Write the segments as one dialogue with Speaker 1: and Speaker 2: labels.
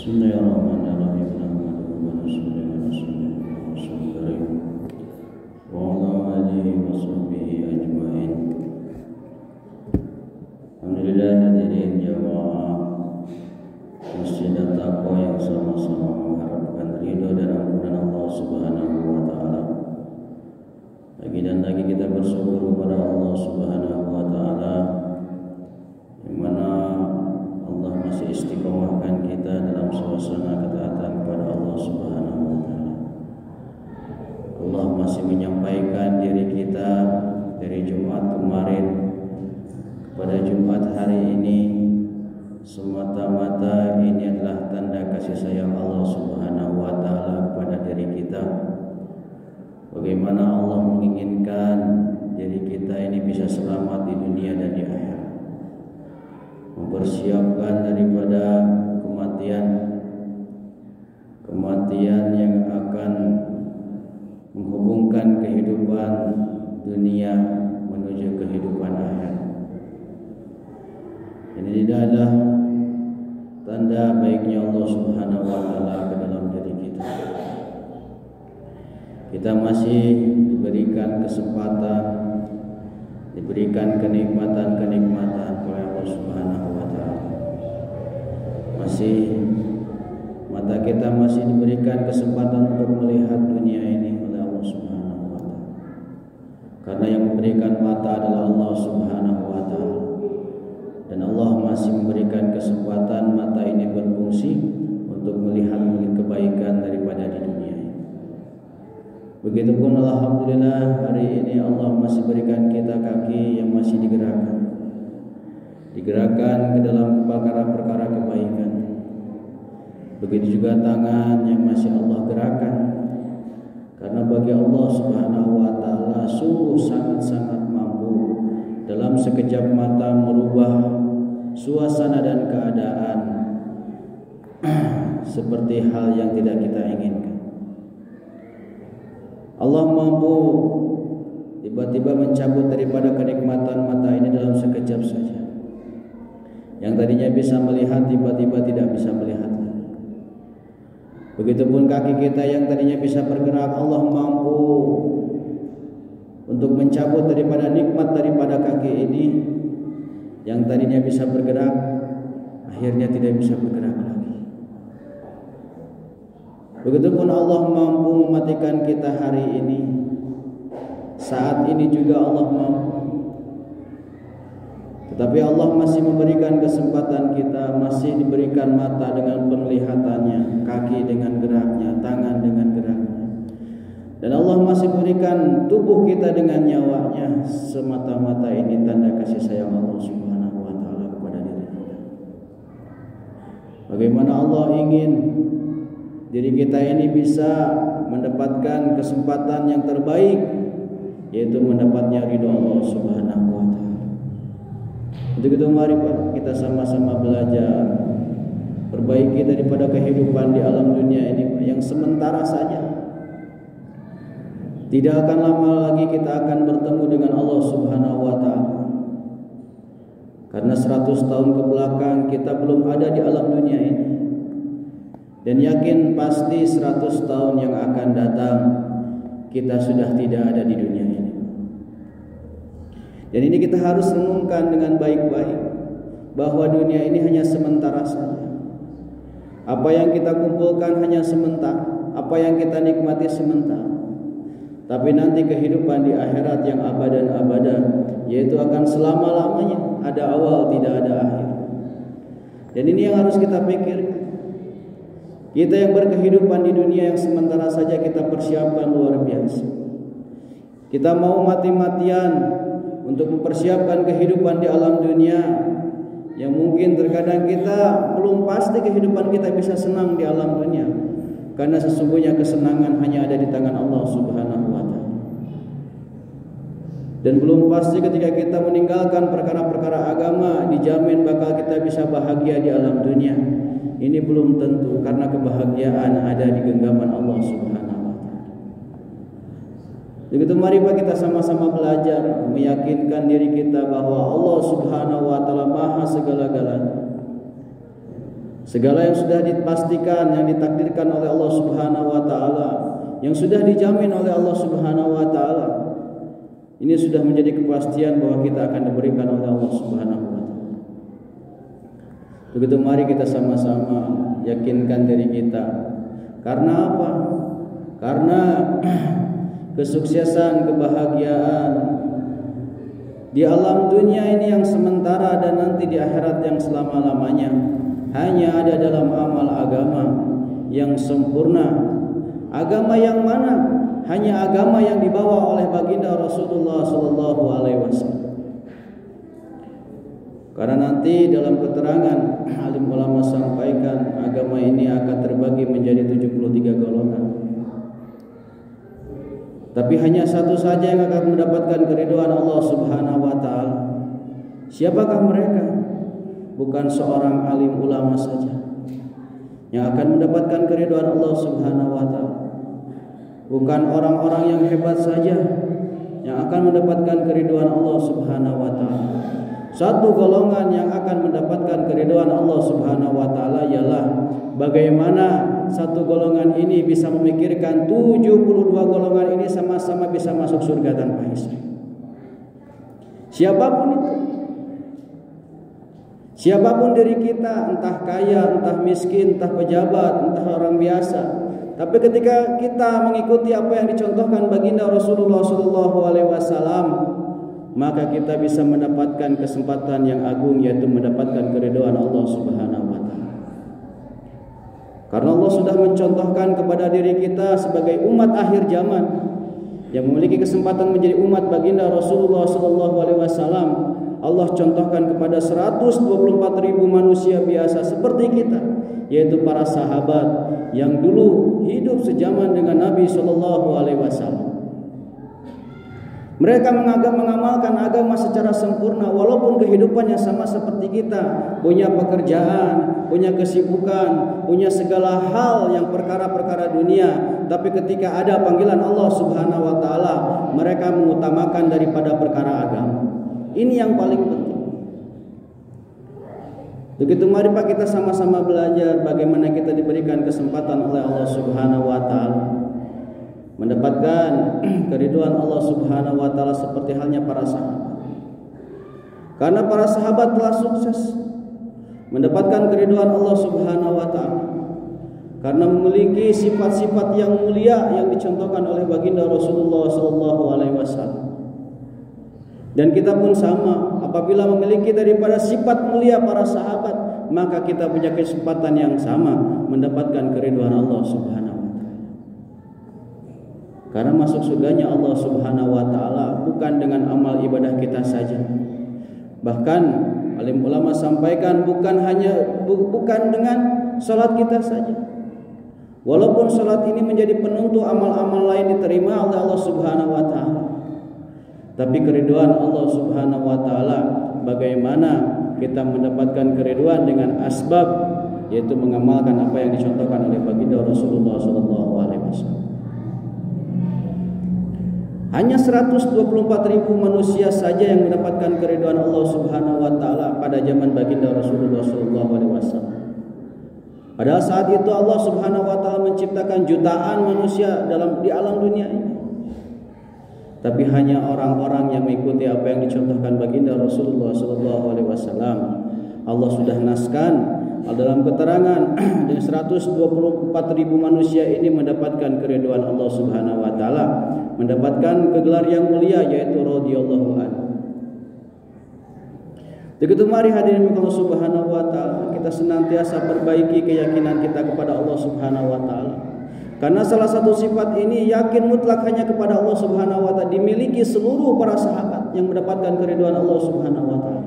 Speaker 1: Bismillahirrahmanirrahim. Nahmaduhu wa nusalli ala rasulil karim wa ala alihi wa sahbihi ajmain. Alhamdulillah, hadirin jamaah Masjid At-Taqwa yang sama-sama mengharapkan ridho dan ampunan Allah Subhanahu wa taala. Lagi dan lagi kita bersyukur kepada Allah Subhanahu wa taala yang mana Allah masih istiqomahkan kita dalam suasana ketaatan kepada Allah Subhanahu wa taala. Allah masih menyampaikan diri kita dari Jumat kemarin pada Jumat hari ini semata-mata ini adalah tanda kasih sayang Allah Subhanahu wa taala kepada diri kita. Bagaimana Allah menginginkan diri kita ini bisa selamat di dunia dan di akhirat, mempersiapkan daripada kematian yang akan menghubungkan kehidupan dunia menuju kehidupan akhirat. Ini adalah tanda baiknya Allah Subhanahu wa taala ke dalam diri kita. Kita masih diberikan kesempatan, diberikan kenikmatan-kenikmatan oleh Allah Subhanahu wa taala. Mata kita masih diberikan kesempatan untuk melihat dunia ini oleh Allah Subhanahu wa taala. Karena yang memberikan mata adalah Allah Subhanahu wa taala. Dan Allah masih memberikan kesempatan mata ini berfungsi untuk melihat kebaikan daripada di dunia ini. Begitupun alhamdulillah hari ini Allah masih berikan kita kaki yang masih digerakkan ke dalam perkara-perkara kebaikan. Begitu juga tangan yang masih Allah gerakkan. Karena bagi Allah Subhanahu wa taala sungguh sangat-sangat mampu dalam sekejap mata merubah suasana dan keadaan seperti hal yang tidak kita inginkan. Allah mampu tiba-tiba mencabut daripada kenikmatan mata ini dalam sekejap saja. Yang tadinya bisa melihat tiba-tiba tidak bisa melihat lagi. Begitupun kaki kita yang tadinya bisa bergerak, Allah mampu untuk mencabut daripada nikmat daripada kaki ini yang tadinya bisa bergerak, akhirnya tidak bisa bergerak lagi. Begitupun Allah mampu mematikan kita hari ini. Saat ini juga Allah mampu. Tetapi Allah masih memberikan kesempatan kita, masih diberikan mata dengan penglihatannya, kaki dengan geraknya, tangan dengan geraknya. Dan Allah masih berikan tubuh kita dengan nyawanya. Semata-mata ini tanda kasih sayang Allah Subhanahu wa taala kepada diri kita. Bagaimana Allah ingin diri kita ini bisa mendapatkan kesempatan yang terbaik, yaitu mendapatnya ridho Allah Subhanahu wa taala. Untuk itu mari kita sama-sama belajar perbaiki daripada kehidupan di alam dunia ini yang sementara saja. Tidak akan lama lagi kita akan bertemu dengan Allah Subhanahu wa taala. Karena 100 tahun ke belakang kita belum ada di alam dunia ini. Dan yakin pasti 100 tahun yang akan datang kita sudah tidak ada di dunia ini. Dan ini kita harus renungkan dengan baik-baik bahwa dunia ini hanya sementara saja. Apa yang kita kumpulkan hanya sementara, apa yang kita nikmati sementara. Tapi nanti kehidupan di akhirat yang abadan abada, yaitu akan selama-lamanya, ada awal tidak ada akhir. Dan ini yang harus kita pikirkan. Kita yang berkehidupan di dunia yang sementara saja kita persiapkan luar biasa. Kita mau mati-matian untuk mempersiapkan kehidupan di alam dunia yang mungkin terkadang kita belum pasti kehidupan kita bisa senang di alam dunia. Karena sesungguhnya kesenangan hanya ada di tangan Allah Subhanahu wa taala. Dan belum pasti ketika kita meninggalkan perkara-perkara agama dijamin bakal kita bisa bahagia di alam dunia. Ini belum tentu karena kebahagiaan ada di genggaman Allah Subhanahu wa taala. Begitu mari kita sama-sama belajar meyakinkan diri kita bahwa Allah Subhanahu wa taala Maha segala-galanya. Segala yang sudah dipastikan, yang ditakdirkan oleh Allah Subhanahu wa taala, yang sudah dijamin oleh Allah Subhanahu wa taala, ini sudah menjadi kepastian bahwa kita akan diberikan oleh Allah Subhanahu wa taala. Begitu mari kita sama-sama yakinkan diri kita. Karena apa? Karena kesuksesan, kebahagiaan di alam dunia ini yang sementara dan nanti di akhirat yang selama-lamanya hanya ada dalam amal agama yang sempurna. Agama yang mana? Hanya agama yang dibawa oleh baginda Rasulullah sallallahu alaihi wasallam. Karena nanti dalam keterangan alim ulama sampaikan agama ini akan terbagi menjadi 73 golongan. Tapi hanya satu saja yang akan mendapatkan keridhaan Allah Subhanahu wa taala. Siapakah mereka? Bukan seorang alim ulama saja yang akan mendapatkan keridhaan Allah Subhanahu wa taala. Bukan orang-orang yang hebat saja yang akan mendapatkan keridhaan Allah Subhanahu wa taala. Satu golongan yang akan mendapatkan keridhaan Allah Subhanahu wa taala ialah bagaimana satu golongan ini bisa memikirkan 72 golongan ini sama-sama bisa masuk surga tanpa hisab. Siapapun itu, siapapun diri kita, entah kaya, entah miskin, entah pejabat, entah orang biasa, tapi ketika kita mengikuti apa yang dicontohkan baginda Rasulullah SAW, maka kita bisa mendapatkan kesempatan yang agung, yaitu mendapatkan keridhaan Allah Subhanahu wa taala. Karena Allah sudah mencontohkan kepada diri kita sebagai umat akhir zaman yang memiliki kesempatan menjadi umat baginda Rasulullah SAW. Allah contohkan kepada 124.000 manusia biasa seperti kita, yaitu para sahabat yang dulu hidup sejaman dengan Nabi SAW. Mereka mengamalkan agama secara sempurna walaupun kehidupannya sama seperti kita, punya pekerjaan, punya kesibukan, punya segala hal yang perkara-perkara dunia, tapi ketika ada panggilan Allah Subhanahu wa taala, mereka mengutamakan daripada perkara agama. Ini yang paling penting. Begitu mari Pak kita sama-sama belajar bagaimana kita diberikan kesempatan oleh Allah Subhanahu wa taala mendapatkan keridhaan Allah Subhanahu wa taala seperti halnya para sahabat. Karena para sahabat telah sukses mendapatkan keridhaan Allah Subhanahu wa taala karena memiliki sifat-sifat yang mulia yang dicontohkan oleh baginda Rasulullah sallallahu alaihi wasallam. Dan kita pun sama, apabila memiliki daripada sifat mulia para sahabat, maka kita punya kesempatan yang sama mendapatkan keridhaan Allah Subhanahu wa taala. Karena masuk surganya Allah Subhanahu wa taala bukan dengan amal ibadah kita saja. Bahkan alim ulama sampaikan bukan dengan salat kita saja. Walaupun salat ini menjadi penentu amal-amal lain diterima oleh Allah Subhanahu wa taala. Tapi keridhaan Allah Subhanahu wa taala bagaimana kita mendapatkan keridhaan dengan asbab, yaitu mengamalkan apa yang dicontohkan oleh baginda Rasulullah sallallahu alaihi wasallam. Hanya 124.000 manusia saja yang mendapatkan keridhaan Allah Subhanahu wa taala pada zaman baginda Rasulullah sallallahu alaihi wasallam. Padahal saat itu Allah Subhanahu wa taala menciptakan jutaan manusia di alam dunia ini. Tapi hanya orang-orang yang mengikuti apa yang dicontohkan baginda Rasulullah sallallahu alaihi wasallam. Allah sudah naskan dalam keterangan dengan 124.000 manusia ini mendapatkan keridhaan Allah Subhanahu wa taala, mendapatkan gelar yang mulia yaitu radhiyallahu anhu. Begitu mari hadirin Allah Subhanahu wa taala, kita senantiasa perbaiki keyakinan kita kepada Allah Subhanahu wa taala. Karena salah satu sifat ini yakin mutlak hanya kepada Allah Subhanahu wa taala dimiliki seluruh para sahabat yang mendapatkan keridhaan Allah Subhanahu wa taala.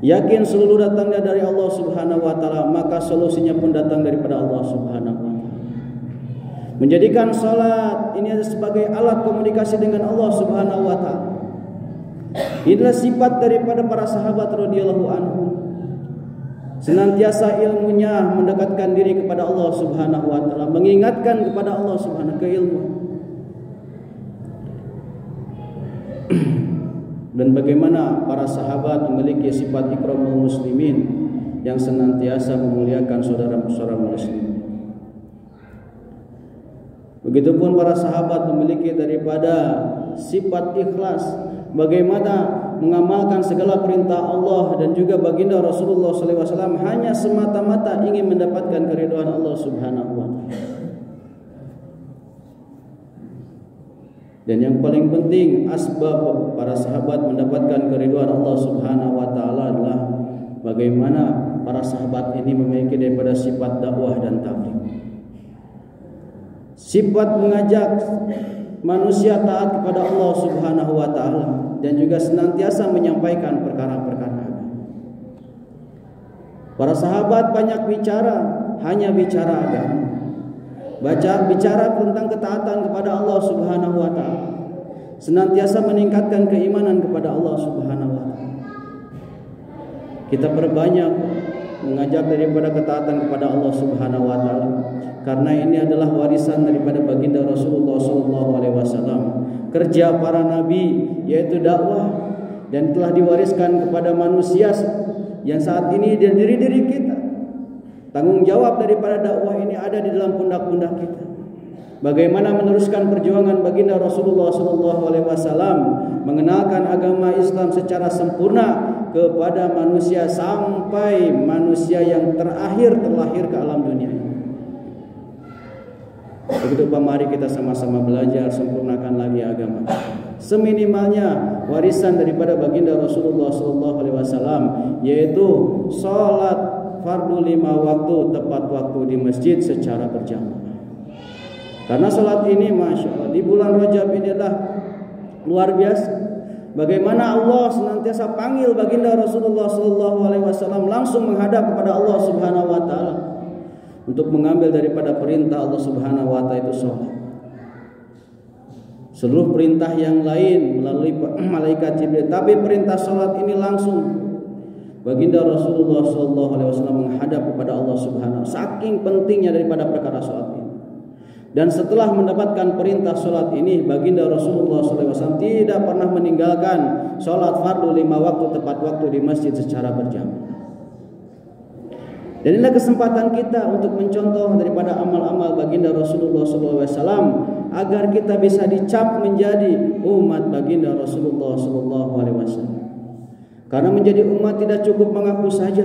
Speaker 1: Yakin seluruh datangnya dari Allah Subhanahu wa taala, maka solusinya pun datang daripada Allah Subhanahu wa taala. Menjadikan salat ini sebagai alat komunikasi dengan Allah Subhanahu wa taala. Inilah sifat daripada para sahabat radhiyallahu anhum. Senantiasa ilmunya mendekatkan diri kepada Allah Subhanahu wa taala, mengingatkan kepada Allah Subhanahu keilmuan. Dan bagaimana para sahabat memiliki sifat ikramul muslimin, yang senantiasa memuliakan saudara-saudara muslim. Begitupun para sahabat memiliki daripada sifat ikhlas, bagaimana mengamalkan segala perintah Allah dan juga baginda Rasulullah SAW hanya semata-mata ingin mendapatkan keridhaan Allah Subhanahu wa taala. Dan yang paling penting asbab para sahabat mendapatkan keridhaan Allah Subhanahu wa taala adalah bagaimana para sahabat ini memiliki daripada sifat dakwah dan tabligh. Sifat mengajak manusia taat kepada Allah Subhanahu wa taala dan juga senantiasa menyampaikan perkara-perkara. Para sahabat banyak bicara, hanya bicara agama. Bicara tentang ketaatan kepada Allah Subhanahu wa taala. Senantiasa meningkatkan keimanan kepada Allah Subhanahu wa taala. Kita perbanyak mengajak daripada ketaatan kepada Allah Subhanahu wa taala, karena ini adalah warisan daripada baginda Rasulullah SAW. Kerja para nabi yaitu dakwah, dan telah diwariskan kepada manusia yang saat ini dari diri kita. Tanggung jawab daripada dakwah ini ada di dalam pundak-pundak kita. Bagaimana meneruskan perjuangan baginda Rasulullah SAW mengenalkan agama Islam secara sempurna kepada manusia sampai manusia yang terakhir terlahir ke alam dunia. Begitu Pak, mari kita sama-sama belajar sempurnakan lagi agama. Seminimalnya warisan daripada baginda Rasulullah SAW yaitu salat fardu 5 waktu tepat waktu di masjid secara berjamaah. Karena salat ini Masya Allah di bulan Rajab ini adalah luar biasa. Bagaimana Allah senantiasa panggil baginda Rasulullah SAW langsung menghadap kepada Allah Subhanahu wa taala untuk mengambil daripada perintah Allah Subhanahu wa taala itu salat. Seluruh perintah yang lain melalui malaikat Jibril, tapi perintah salat ini langsung baginda Rasulullah SAW menghadap kepada Allah Subhanahu wa taala. Saking pentingnya daripada perkara salat ini. Dan setelah mendapatkan perintah salat ini, baginda Rasulullah SAW tidak pernah meninggalkan salat fardu 5 waktu tepat waktu di masjid secara berjamaah. Dan inilah kesempatan kita untuk mencontoh daripada amal-amal baginda Rasulullah SAW agar kita bisa dicap menjadi umat baginda Rasulullah SAW. Karena menjadi umat tidak cukup mengaku saja,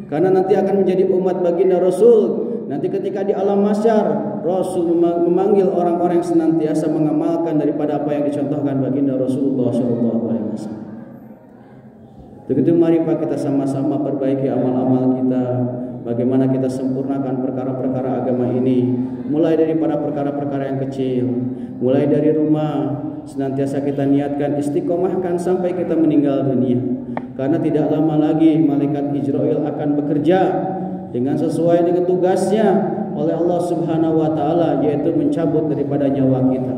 Speaker 1: karena nanti akan menjadi umat baginda Rasul. Nanti ketika di alam mahsyar, Rasul memanggil orang-orang yang senantiasa mengamalkan daripada apa yang dicontohkan baginda Rasulullah SAW. Begitu mari Pak, kita sama-sama perbaiki amal-amal kita. Bagaimana kita sempurnakan perkara-perkara agama ini, mulai daripada perkara-perkara yang kecil, mulai dari rumah, senantiasa kita niatkan istiqomahkan sampai kita meninggal dunia. Karena tidak lama lagi malaikat Israil akan bekerja dengan sesuai dengan tugasnya oleh Allah Subhanahu wa taala, yaitu mencabut daripada nyawa kita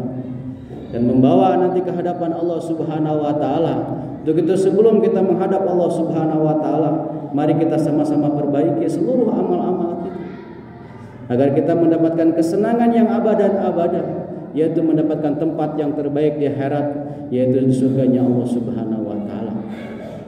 Speaker 1: dan membawa nanti ke hadapan Allah Subhanahu wa taala. Untuk itu sebelum kita menghadap Allah Subhanahu wa taala, mari kita sama-sama perbaiki seluruh amal-amal kita agar kita mendapatkan kesenangan yang abadan, yaitu mendapatkan tempat yang terbaik di akhirat, yaitu di surganya Allah Subhanahu wa taala.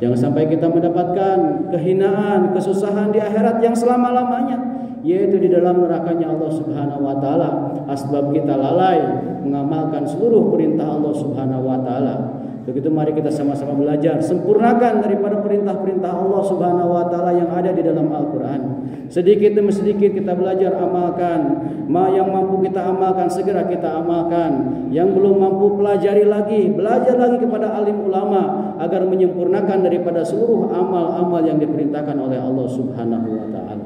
Speaker 1: Jangan sampai kita mendapatkan kehinaan, kesusahan di akhirat yang selama-lamanya, yaitu di dalam nerakanya Allah Subhanahu wa taala. Asbab kita lalai mengamalkan seluruh perintah Allah Subhanahu wa taala. Begitu mari kita sama-sama belajar sempurnakan daripada perintah-perintah Allah Subhanahu wa taala yang ada di dalam Al-Qur'an. Sedikit demi sedikit kita belajar amalkan. Yang mampu kita amalkan segera kita amalkan. Yang belum mampu pelajari lagi, belajar lagi kepada alim ulama agar menyempurnakan daripada seluruh amal-amal yang diperintahkan oleh Allah Subhanahu wa taala.